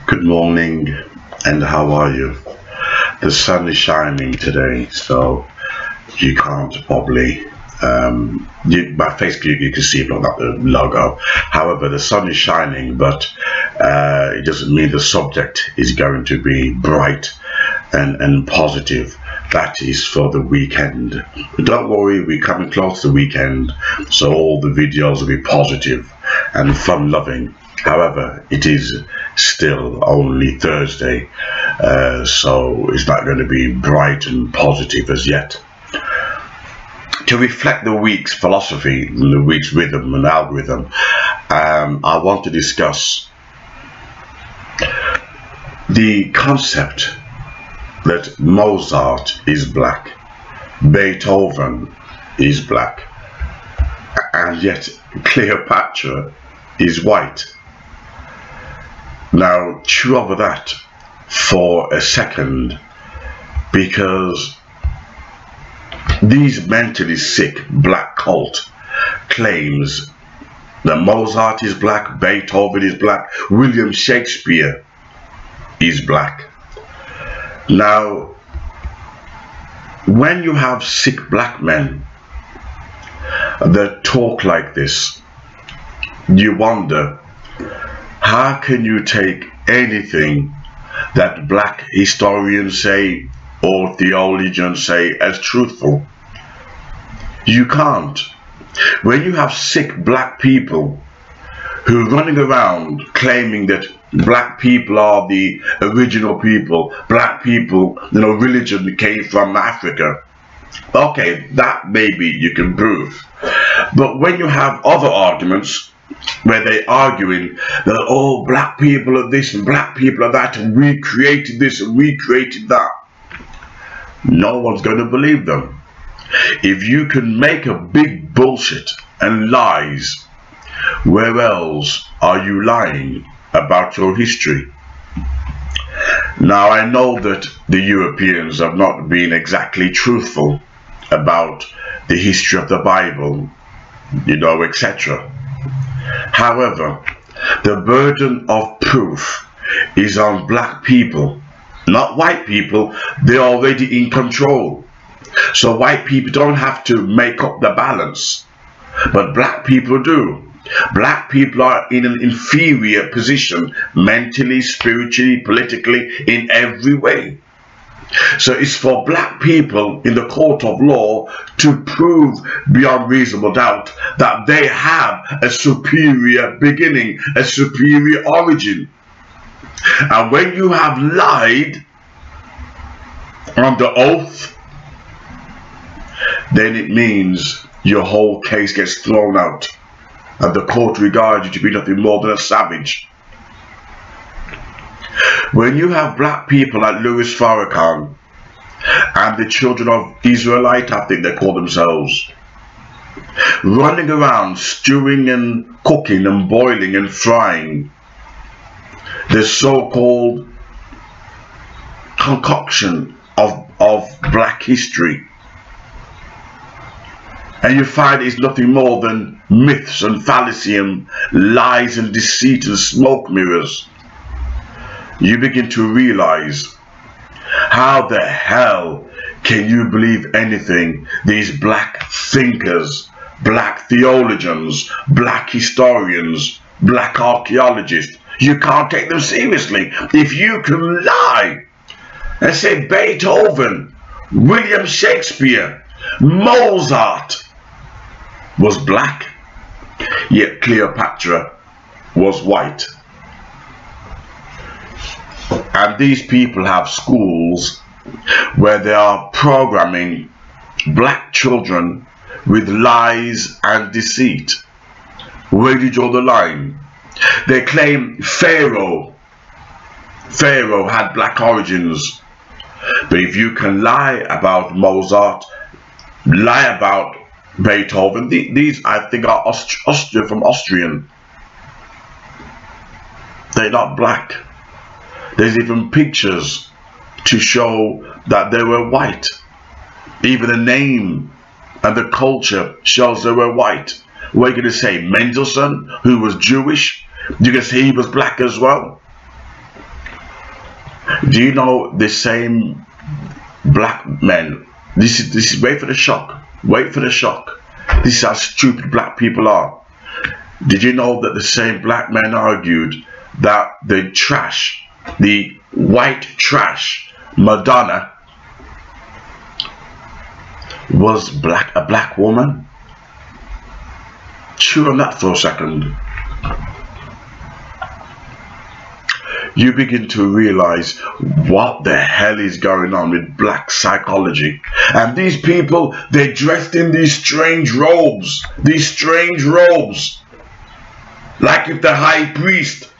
Good morning, and how are you? The sun is shining today, so you can't probably by Facebook you can see it on the logo. However, the sun is shining, but it doesn't mean the subject is going to be bright and positive. That is for the weekend. But don't worry, we're coming close to the weekend, so all the videos will be positive and fun loving. However, it is still only Thursday, so it's not going to be bright and positive as yet. To reflect the week's philosophy, the week's rhythm and algorithm, I want to discuss the concept that Mozart is black, Beethoven is black, and yet Cleopatra is white. Now, chew over that for a second, because these mentally sick black cult claims that Mozart is black, Beethoven is black, William Shakespeare is black. Now, when you have sick black men that talk like this, you wonder, how can you take anything that black historians say or theologians say as truthful? You can't. When you have sick black people who are running around claiming that black people are the original people, black people, religion came from Africa, okay, that maybe you can prove. But when you have other arguments where they're arguing that, oh, black people are this and black people are that, and we created this and we created that, no one's going to believe them. If you can make a big bullshit and lies, where else are you lying about your history? Now, I know that the Europeans have not been exactly truthful about the history of the Bible, etc. However, the burden of proof is on black people, not white people. They're already in control. So white people don't have to make up the balance, but black people do. Black people are in an inferior position, mentally, spiritually, politically, in every way. So it's for black people in the court of law to prove beyond reasonable doubt that they have a superior beginning, a superior origin. And when you have lied under oath, then it means your whole case gets thrown out, and the court regards you to be nothing more than a savage. When you have black people like Louis Farrakhan and the children of Israelite, I think they call themselves, running around stewing and cooking and boiling and frying the so-called concoction of black history, and you find it's nothing more than myths and fallacy and lies and deceit and smoke mirrors, you begin to realize, how the hell can you believe anything these black thinkers, black theologians, black historians, black archaeologists, you can't take them seriously. If you can lie and say Beethoven, William Shakespeare, Mozart was black, yet Cleopatra was white. And these people have schools where they are programming black children with lies and deceit. Where do you draw the line? They claim Pharaoh had black origins. But if you can lie about Mozart, lie about Beethoven, these I think are Austrian. They're not black. There's even pictures to show that they were white. Even the name and the culture shows they were white. What are you going to say? Mendelssohn, who was Jewish, you can say he was black as well. Do you know the same black men? This is wait for the shock. Wait for the shock. This is how stupid black people are. Did you know that the same black men argued that the trash, the white trash, Madonna, was a black woman? Chew on that for a second. You begin to realize what the hell is going on with black psychology. And these people, they're dressed in these strange robes. These strange robes. Like if the high priest,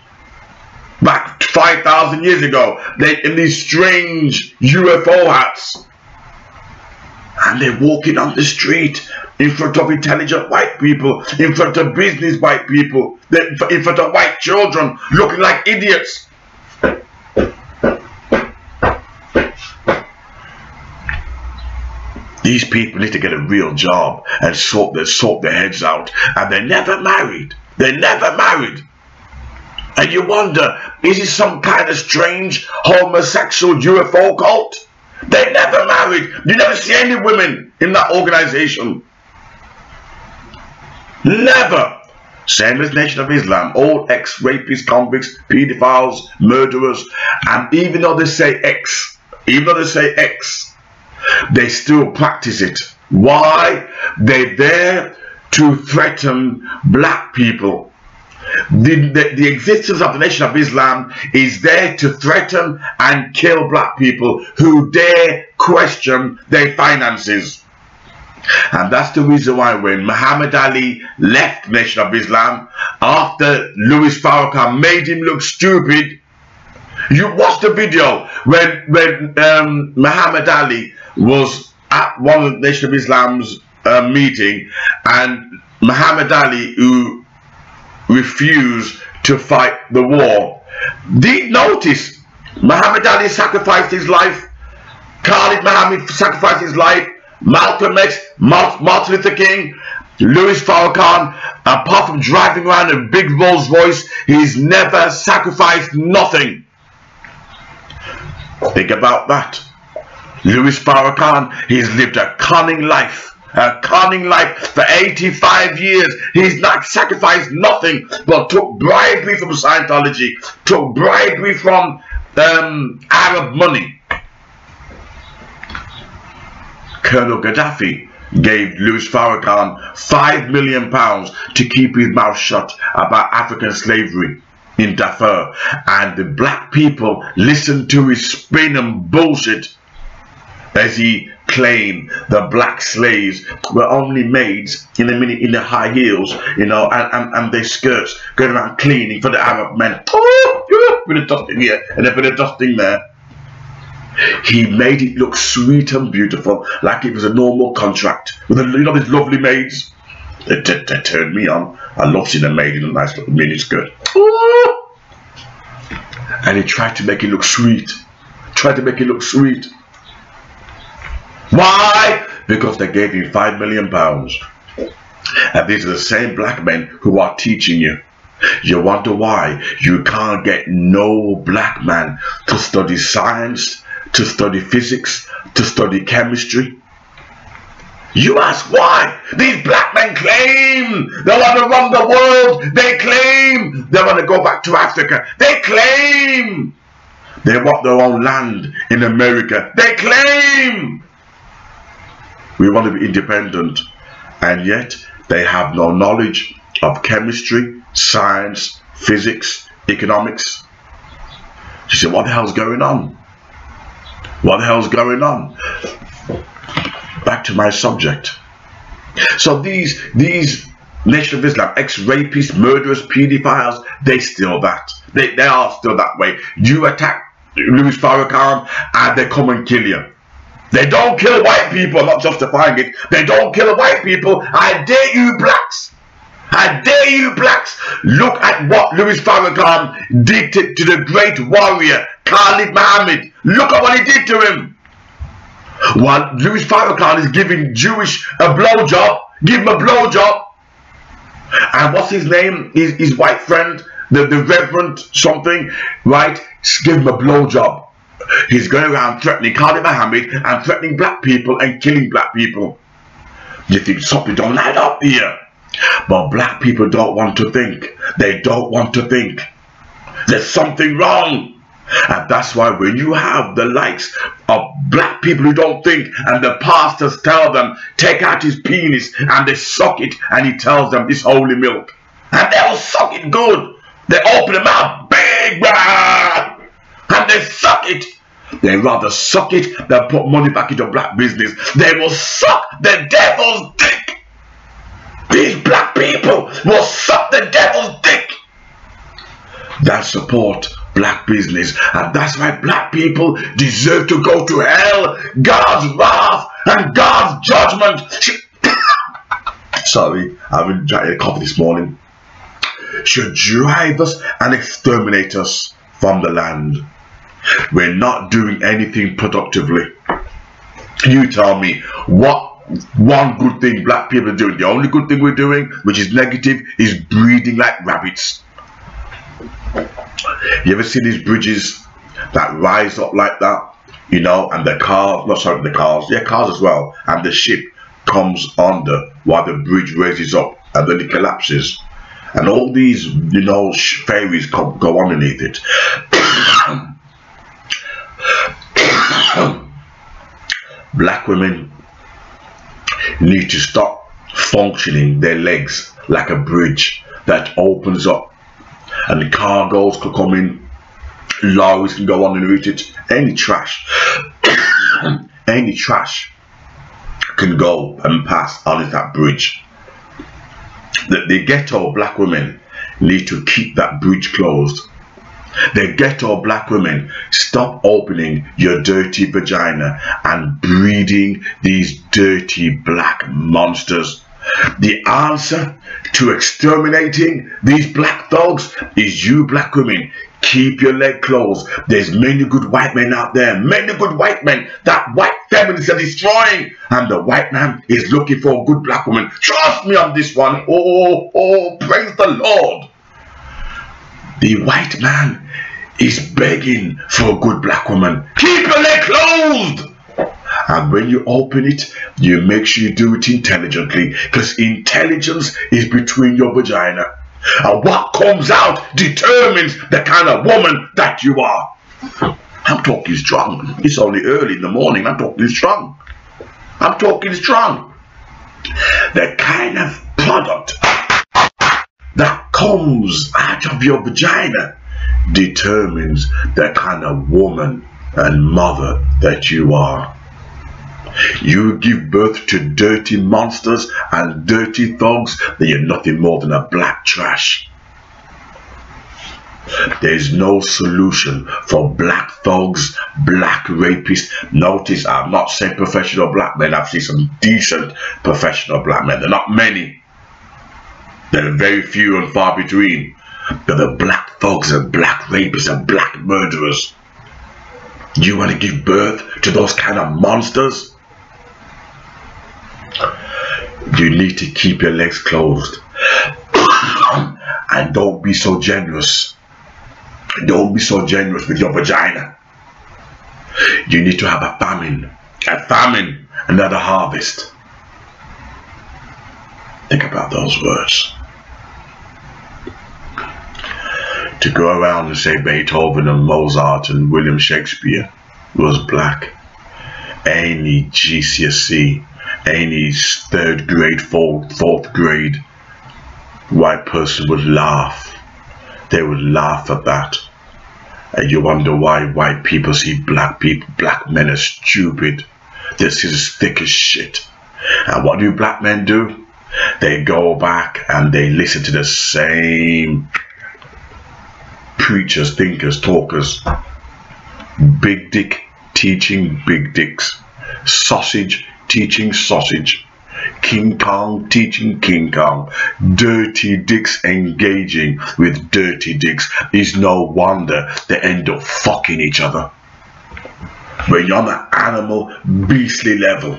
back 5,000 years ago, they in these strange UFO hats. And they're walking on the street in front of intelligent white people, in front of business white people, in front of white children, looking like idiots. These people need to get a real job and sort their heads out. And they're never married. They're never married. And you wonder, is it some kind of strange homosexual UFO cult? They're never married. You never see any women in that organization. Never. Same as Nation of Islam. All ex-rapists, convicts, pedophiles, murderers. And even though they say X, they still practice it. Why? They're there to threaten black people. The existence of the Nation of Islam is there to threaten and kill black people who dare question their finances. And that's the reason why when Muhammad Ali left the Nation of Islam, after Louis Farrakhan made him look stupid, you watch the video when Muhammad Ali was at one of the Nation of Islam's meeting, and Muhammad Ali, who refused to fight the war, did notice Muhammad Ali sacrificed his life, Khalid Muhammad sacrificed his life, Malcolm X, Martin Luther King, Louis Farrakhan, apart from driving around a big Rolls Royce, he's never sacrificed nothing. Think about that. Louis Farrakhan, he's lived a cunning life. A cunning life for 85 years. He's not sacrificed nothing, but took bribery from Scientology, took bribery from Arab money. Colonel Gaddafi gave Louis Farrakhan £5 million to keep his mouth shut about African slavery in Darfur, and the black people listened to his spin and bullshit as he claimed the black slaves were only maids in the high heels, you know, and their skirts going around cleaning for the Arab men. Oh, with a dusting here and a bit of dusting there. He made it look sweet and beautiful, like it was a normal contract with, you know, these lovely maids. They turned me on. I love seeing a maid in a nice little mini skirt. Oh! And he tried to make it look sweet. Tried to make it look sweet. Why? Because they gave him £5 million. And these are the same black men who are teaching you. You wonder why you can't get no black man to study science, to study physics, to study chemistry. You ask why? These black men claim they want to run the world. They claim they want to go back to Africa. They claim they want their own land in America. They claim we want to be independent, and yet they have no knowledge of chemistry, science, physics, economics. You say, what the hell's going on? What the hell's going on? Back to my subject. So these Nation of Islam, ex-rapists, murderers, pedophiles, they still that. They are still that way. You attack Louis Farrakhan and they come and kill you. They don't kill white people, I'm not justifying it. They don't kill white people. I dare you blacks. I dare you blacks. Look at what Louis Farrakhan did to the great warrior, Khalid Muhammad. Look at what he did to him. While Louis Farrakhan is giving Jewish a blowjob, give him a blowjob. And what's his name? His white friend, the Reverend something, right? Give him a blowjob. He's going around threatening Khalid Mohammed and threatening black people and killing black people. You think something don't add up here? But black people don't want to think. They don't want to think. There's something wrong. And that's why when you have the likes of black people who don't think, and the pastors tell them, take out his penis, and they suck it, and he tells them it's holy milk. And they'll suck it good. They open them out big, and they suck it. They rather suck it than put money back into black business. They will suck the devil's dick. These black people will suck the devil's dick than support black business. And that's why black people deserve to go to hell. God's wrath and God's judgment. Sorry, I've been drinking a coffee this morning. Should drive us and exterminate us from the land. We're not doing anything productively. You tell me what one good thing black people are doing. The only good thing we're doing, which is negative, is breeding like rabbits. You ever see these bridges that rise up like that? You know, and the cars, not sorry, the cars, yeah, cars as well, and the ship comes under while the bridge raises up and then it collapses. And all these, you know, ferries go underneath it. Black women need to stop functioning their legs like a bridge that opens up and the cargoes could come in, lorries can go underneath it, any trash any trash can go and pass underneath that bridge. The ghetto black women need to keep that bridge closed. The ghetto black women, stop opening your dirty vagina and breeding these dirty black monsters. The answer to exterminating these black thugs is you black women. Keep your leg closed. There's many good white men out there. Many good white men that white feminists are destroying. And the white man is looking for a good black woman. Trust me on this one. Oh, praise the Lord. The white man is begging for a good black woman. Keep your leg closed. And when you open it, you make sure you do it intelligently, because intelligence is between your vagina. And what comes out determines the kind of woman that you are. I'm talking strong. It's only early in the morning. I'm talking strong. I'm talking strong. The kind of product that comes out of your vagina determines the kind of woman and mother that you are. You give birth to dirty monsters and dirty thugs, then you're nothing more than a black trash. There is no solution for black thugs, black rapists. Notice I'm not saying professional black men. I've seen some decent professional black men. They're not many. They're very few and far between. But the black thugs and black rapists and black murderers. You want to give birth to those kind of monsters? You need to keep your legs closed. And don't be so generous. Don't be so generous with your vagina. You need to have a famine, another harvest. Think about those words. To go around and say Beethoven and Mozart and William Shakespeare was black. Any GCSE, any third grade, fourth grade white person would laugh. They would laugh at that. And you wonder why white people see black men as stupid. This is thick as shit. And what do black men do? They go back and they listen to the same preachers, thinkers, talkers. Big dick teaching big dicks. Sausage teaching sausage. King Kong teaching King Kong. Dirty dicks engaging with dirty dicks. It's no wonder they end up fucking each other. When you're on an animal, beastly level,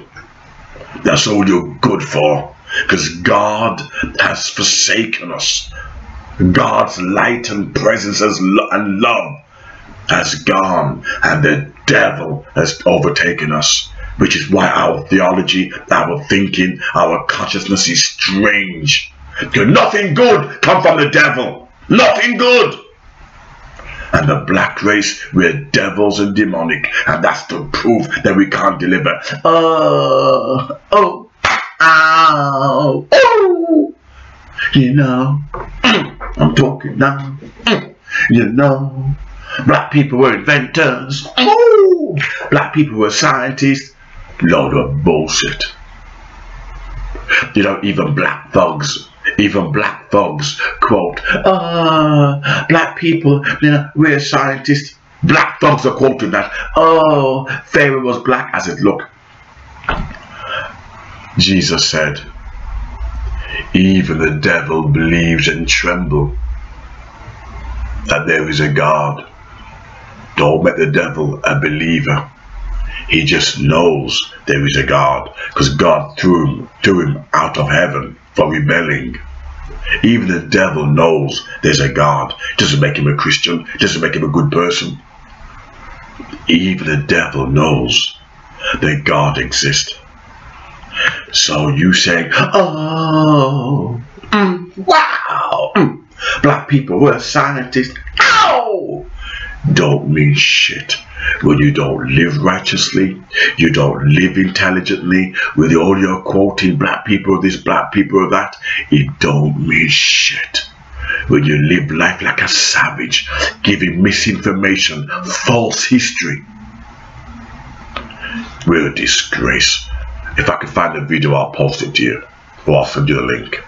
that's all you're good for. Because God has forsaken us. God's light and presence and love has gone and the devil has overtaken us, which is why our theology, our thinking, our consciousness is strange. Because nothing good comes from the devil. Nothing good. And the black race, we're devils and demonic, and that's to prove that we can't deliver. Oh, oh, ow, oh, you know, I'm talking now, you know, black people were inventors, oh, black people were scientists. Load of bullshit. You know, even black thugs quote, black people, you know, we're scientists. Black thugs are quoting that. Oh, Pharaoh was black. I said, look, Jesus said, even the devil believes and trembles that there is a God. Don't make the devil a believer. He just knows there is a God, because God threw him out of heaven for rebelling. Even the devil knows there's a God. It doesn't make him a Christian. It doesn't make him a good person. Even the devil knows that God exists. So you saying, oh, wow, black people were scientists, ow, don't mean shit. When you don't live righteously, you don't live intelligently, with all your quoting black people this, black people that, it don't mean shit. When you live life like a savage, giving misinformation, false history, we're a disgrace. If I can find a video, I'll post it to you, or I'll send you the link.